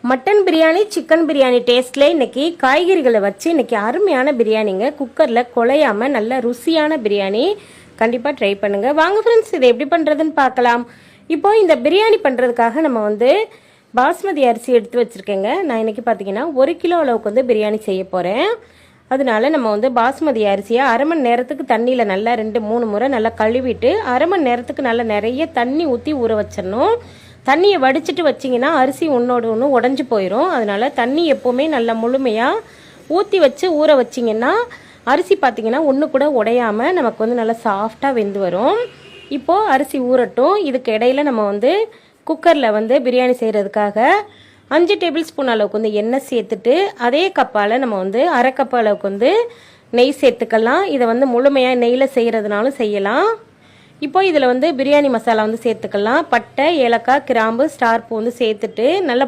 Mutton biryani chicken biryani டேஸ்ட்ல இன்னைக்கு காய்கறிகளை வச்சு இன்னைக்கு அருமையான பிரியாணிங்க. குக்கர்ல குழையாம நல்ல ருசியான பிரியாணி கண்டிப்பா ட்ரை பண்ணுங்க. வாங்க ஃப்ரெண்ட்ஸ், இதை எப்படி பண்றதுன்னு பார்க்கலாம். இப்போ இந்த பிரியாணி பண்றதுக்காக நம்ம பாஸ்மதி அரிசி எடுத்து வச்சிருக்கேங்க. நான் இன்னைக்கு பார்த்தீங்கன்னா 1 கிலோ அளவுக்கு பிரியாணி செய்ய போறேன். அதனால நம்ம பாஸ்மதி அரிசியை அரை மணி நேரத்துக்கு தண்ணியில் நல்லா 2-3 முறை நல்லா கழுவிட்டு அரை மணி நேரத்துக்கு நல்லா நிறைய தண்ணி ஊற்றி ஊற வச்சிடணும். தண்ணியை வடிச்சிட்டு வச்சிங்கன்னா அரிசி ஒன்றோடு ஒன்று உடஞ்சி போயிடும். அதனால தண்ணி எப்போவுமே நல்லா முழுமையாக ஊற்றி வச்சு ஊற வச்சிங்கன்னா அரிசி பார்த்திங்கன்னா ஒன்று கூட உடையாமல் நமக்கு நல்லா சாஃப்டாக வெந்து வரும். இப்போது அரிசி ஊறட்டும். இதுக்கு இடையில நம்ம குக்கரில் பிரியாணி செய்கிறதுக்காக 5 டேபிள் ஸ்பூன் அளவுக்கு எண்ணெய் சேர்த்துட்டு அதே கப்பால் நம்ம அரை கப் அளவுக்கு நெய் சேர்த்துக்கலாம். இதை முழுமையாக நெய்யில் செய்கிறதுனாலும் செய்யலாம். இப்போ இதில் பிரியாணி மசாலா சேர்த்துக்கலாம். பட்டை, ஏலக்காய், கிராம்பு, ஸ்டார் பூ சேர்த்துட்டு நல்லா